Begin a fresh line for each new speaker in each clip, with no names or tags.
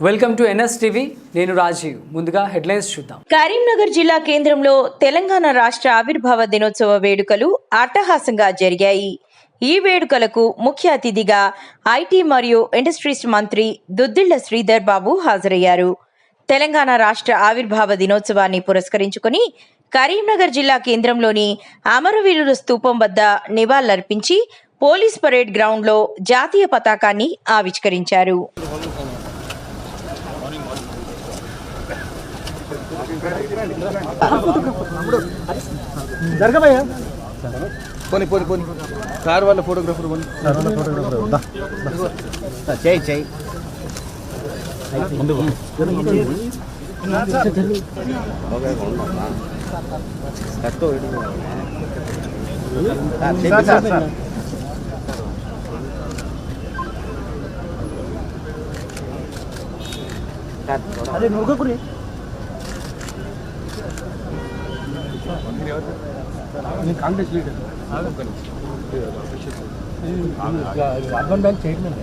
Welcome to NSTV. నేను రాజీవ్. ముందుగా headlines చూద్దాం.
కరీంనగర్ జిల్లా కేంద్రంలో తెలంగాణ రాష్ట్ర ఆవిర్భావ దినోత్సవ వేడుకలు అట్టహాసంగా జరిగాయి. ఈ వేడుకలకు ముఖ్య అతిథిగా ఐటీ మరియు ఇండస్ట్రీస్ మంత్రి దుద్దిళ్ల శ్రీధర్ బాబు హాజరయ్యారు. తెలంగాణ రాష్ట్ర ఆవిర్భావ దినోత్సవాన్ని పురస్కరించుకుని కరీంనగర్ జిల్లా కేంద్రంలోని అమరవీరుల స్తూపం వద్ద నివాళులర్పించి పోలీస్ పరేడ్ గ్రౌండ్లో జాతీయ పతాకాన్ని ఆవిష్కరించారు.
జరగబోయా పోనీ పోనీ పోనీ సార్ వాళ్ళ ఫోటోగ్రాఫర్ చేయి చేయి ముందు అదే నువ్వు Congress leader urban bank chairman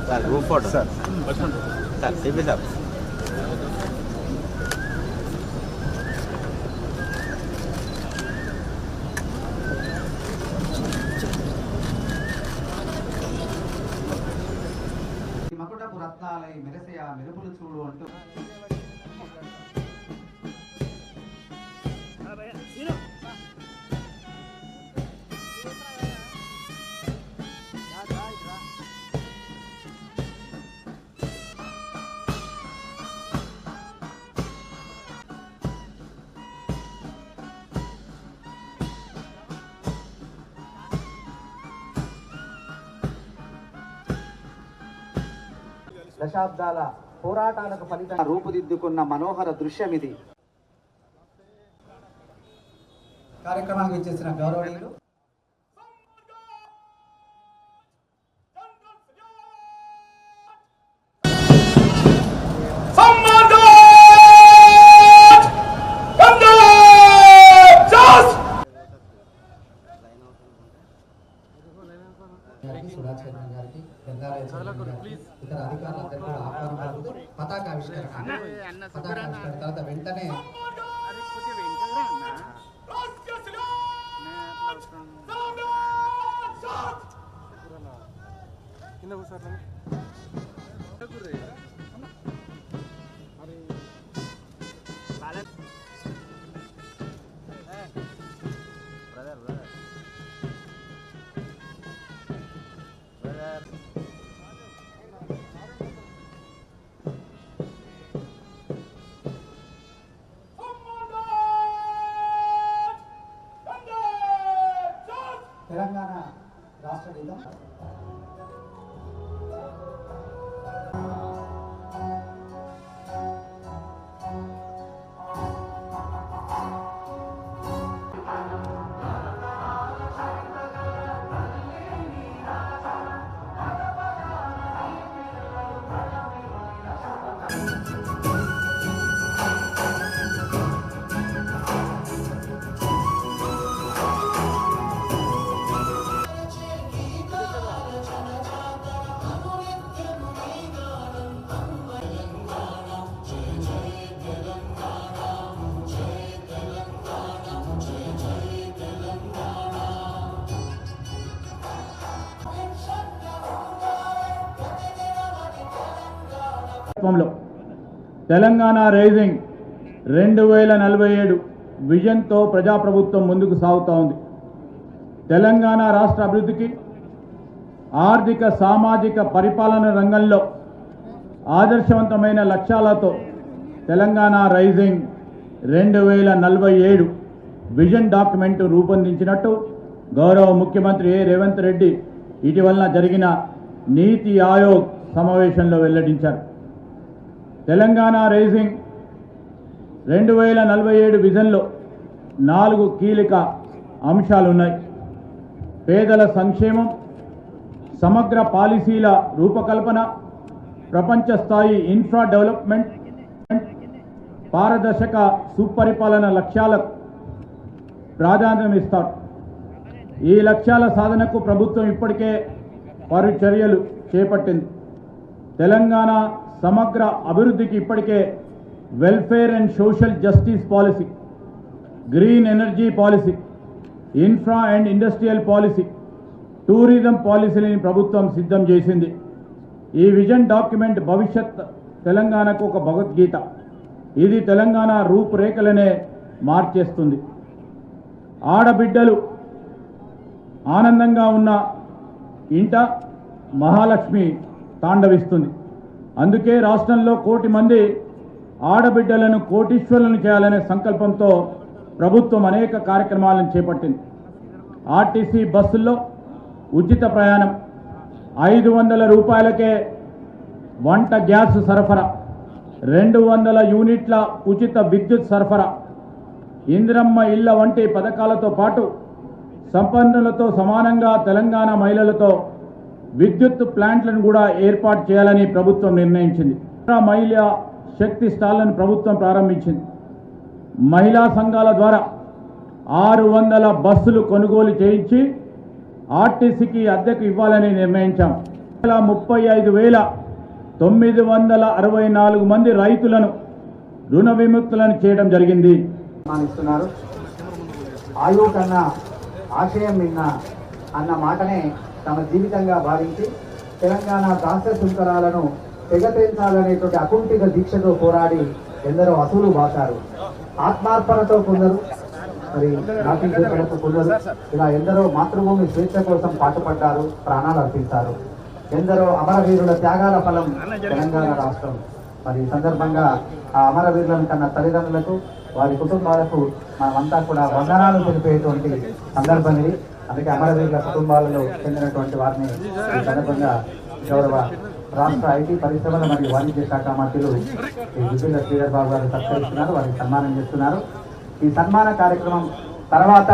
sir group photo sir sir CP sir
మకుటపు రత్నాలై మెరసే ఆ మెరుపులు చూడు అంటూ దశాబ్దాల పోరాటాలకు ఫలితంగా రూపుదిద్దుకున్న మనోహర దృశ్యం ఇది. కార్యక్రమానికి వచ్చేసిన గౌరవనీయులు సుధాచంద్రన్ గారికి, ఇతర అధికారులందరికీ కూడా ఆహ్వానం పలుకుతూ పతాకావిష్కరణ తర్వాత వెంటనే తెలంగాణ రాష్ట్ర గీతం
తెలంగాణ రైజింగ్ 2047 విజన్తో ప్రజాప్రభుత్వం ముందుకు సాగుతూ ఉంది. తెలంగాణ రాష్ట్ర అభివృద్ధికి ఆర్థిక సామాజిక పరిపాలన రంగంలో ఆదర్శవంతమైన లక్ష్యాలతో తెలంగాణ రైజింగ్ 2047 విజన్ డాక్యుమెంట్ రూపొందించినట్టు గౌరవ ముఖ్యమంత్రి రేవంత్ రెడ్డి ఇటీవల జరిగిన నీతి ఆయోగ్ సమావేశంలో వెల్లడించారు. తెలంగాణ రైజింగ్ 2047 విజన్లో 4 కీలక అంశాలు ఉన్నాయి. పేదల సంక్షేమం, సమగ్ర పాలసీల రూపకల్పన, ప్రపంచ స్థాయి ఇన్ఫ్రా డెవలప్మెంట్, పారదర్శక సుపరిపాలన లక్ష్యాలకు ప్రాధాన్యం ఇస్తారు. ఈ లక్ష్యాల సాధనకు ప్రభుత్వం ఇప్పటికే పలు చర్యలు చేపట్టింది. తెలంగాణ సమగ్ర అభివృద్ధికి ఇప్పటికే welfare and social justice policy, green energy policy, infra and industrial policy, tourism పాలసీని ప్రభుత్వం సిద్ధం చేసింది. ఈ విజన్ డాక్యుమెంట్ భవిష్యత్ తెలంగాణకు ఒక భగవద్గీత. ఇది తెలంగాణ రూపురేఖలనే మార్చేస్తుంది. ఆడబిడ్డలు ఆనందంగా ఉన్న ఇంట మహాలక్ష్మి తాండవిస్తుంది. అందుకే రాష్ట్రంలో 1 కోటి మంది ఆడబిడ్డలను కోటీశ్వరులను చేయాలనే సంకల్పంతో ప్రభుత్వం అనేక కార్యక్రమాలను చేపట్టింది. ఆర్టీసీ బస్సుల్లో ఉచిత ప్రయాణం, 500 రూపాయలకే వంట గ్యాస్ సరఫరా, 200 యూనిట్ల ఉచిత విద్యుత్ సరఫరా, ఇందిరమ్మ ఇళ్ల వంటి పథకాలతో పాటు సంపన్నులతో సమానంగా తెలంగాణ మహిళలతో విద్యుత్ ప్లాంట్లను కూడా ఏర్పాటు చేయాలని ప్రభుత్వం నిర్ణయించింది. మహిళా శక్తి స్టాళ్లను ప్రభుత్వం ప్రారంభించింది. మహిళా సంఘాల ద్వారా 600 బస్సులు కొనుగోలు చేయించి ఆర్టీసీకి అద్దెకు ఇవ్వాలని నిర్ణయించాం. 35,964 మంది రైతులను రుణ విముక్తులను చేయడం జరిగింది.
ఇస్తున్నారు. ఆయు కన్నా ఆశయం నిన్న అన్న మాటనే తమ జీవితంగా భావించి తెలంగాణ దాస్య శృంఖలాలను తెగతేల్చాలనేటువంటి అకుంఠిత దీక్షతో పోరాడి ఎందరో అసూలు బాసారు. ఆత్మార్పణతో కొందరు, మరి నాటించేపడకు కొందరు, ఇలా ఎందరో మాతృభూమి స్వేచ్ఛ కోసం పాటుపడ్డారు, ప్రాణాలు అర్పించారు. ఎందరో అమరవీరుల త్యాగాల ఫలం తెలంగాణ రాష్ట్రం. మరి ఈ సందర్భంగా ఆ అమరవీరులను కన్నా తల్లిదండ్రులకు, వారి కుటుంబాలకు మనమంతా కూడా వందనాలు తెలిపేటువంటి సందర్భం ఇది. అందుకే అమరవీరుల కుటుంబాలలో చెందినటువంటి వారిని ఈ సందర్భంగా గౌరవ రాష్ట్ర ఐటీ పరిశ్రమల మరియు వాణిజ్య శాఖ మంత్రులు దుద్దిళ్ల శ్రీధర్ బాబు గారు సత్కరిస్తున్నారు, వారికి సన్మానం చేస్తున్నారు. ఈ సన్మాన కార్యక్రమం తర్వాత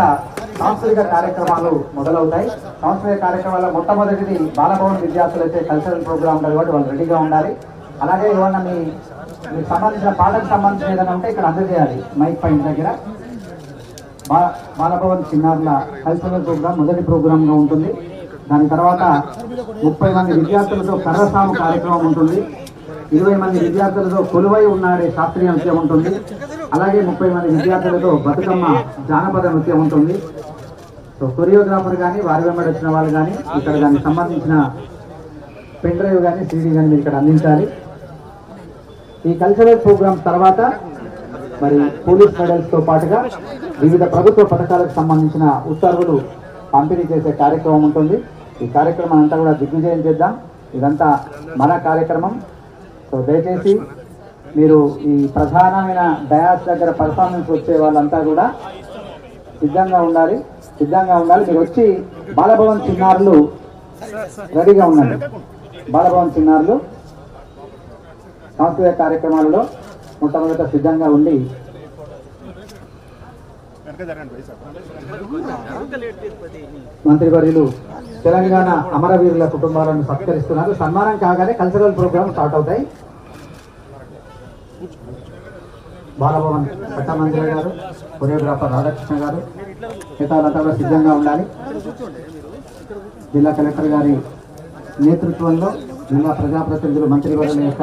సాంస్కృతిక కార్యక్రమాలు మొదలవుతాయి. సాంస్కృతిక కార్యక్రమాల్లో మొట్టమొదటిది బాలభవన్ విద్యార్థులు అయితే కల్చరల్ ప్రోగ్రామ్ ఉంటుంది కాబట్టి వాళ్ళు రెడీగా ఉండాలి. అలాగే ఏమన్నా మీకు సంబంధించిన పాటకు సంబంధించిన ఏదైనా ఉంటే ఇక్కడ అందజేయాలి మైక్ పైన దగ్గర. బాలభవన్ చిన్నారుల కల్చరల్ ప్రోగ్రామ్ మొదటి ప్రోగ్రామ్గా ఉంటుంది. దాని తర్వాత 30 మంది విద్యార్థులతో కర్రసాము కార్యక్రమం ఉంటుంది. 20 మంది విద్యార్థులతో కొలువై ఉన్నాడే శాస్త్రీయ నృత్యం ఉంటుంది. అలాగే 30 మంది విద్యార్థులతో బతుకమ్మ జానపద నృత్యం ఉంటుంది. సో కొరియోగ్రాఫర్ కానీ వారి వెంబడి వచ్చిన వాళ్ళు కానీ ఇక్కడ దానికి సంబంధించిన పెన్ డ్రైవ్ కానీ సీడీ కానీ మీరు ఇక్కడ అందించాలి. ఈ కల్చరల్ ప్రోగ్రామ్స్ తర్వాత మరి పోలీస్ మెడల్స్తో పాటుగా వివిధ ప్రభుత్వ పథకాలకు సంబంధించిన ఉత్తర్వులు పంపిణీ చేసే కార్యక్రమం ఉంటుంది. ఈ కార్యక్రమం అంతా కూడా దిగ్విజయం చేద్దాం. ఇదంతా మన కార్యక్రమం. సో దయచేసి మీరు ఈ ప్రధానమైన డయాస్ దగ్గర పర్ఫార్మెన్స్ వచ్చే వాళ్ళంతా కూడా సిద్ధంగా ఉండాలి. మీరు వచ్చి బాలభవన్ చిన్నారులు రెడీగా ఉండండి. బాలభవన్ చిన్నారులు సాంస్కృతిక కార్యక్రమాలలో మొట్టమొదట సిద్ధంగా ఉండి మంత్రివర్యులు తెలంగాణ అమరవీరుల కుటుంబాలను సత్కరిస్తున్నారు. సన్మానం కాగానే కల్చరల్ ప్రోగ్రామ్ స్టార్ట్ అవుతాయి. బాలభవన్ పట్టమంత్రి గారు, కొరియోగ్రాఫర్ రాధాకృష్ణ గారు, మిగతాలంతా కూడా సిద్ధంగా ఉండాలి. జిల్లా కలెక్టర్ గారి నేతృత్వంలో జిల్లా ప్రజాప్రతినిధులు మంత్రివర్యుల యొక్క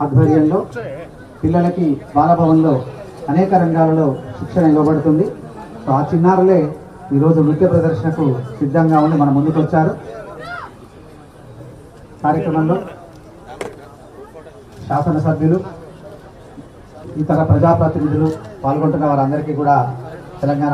ఆధ్వర్యంలో పిల్లలకి బాలభవన్లో అనేక రంగాలలో శిక్షణ ఇవ్వబడుతుంది. సో ఆ చిన్నారులే ఈరోజు నృత్య ప్రదర్శనకు సిద్ధంగా ఉండి మన ముందుకు వచ్చారు. కార్యక్రమంలో శాసనసభ్యులు, ఇతర ప్రజాప్రతినిధులు పాల్గొంటున్న వారందరికీ కూడా తెలంగాణ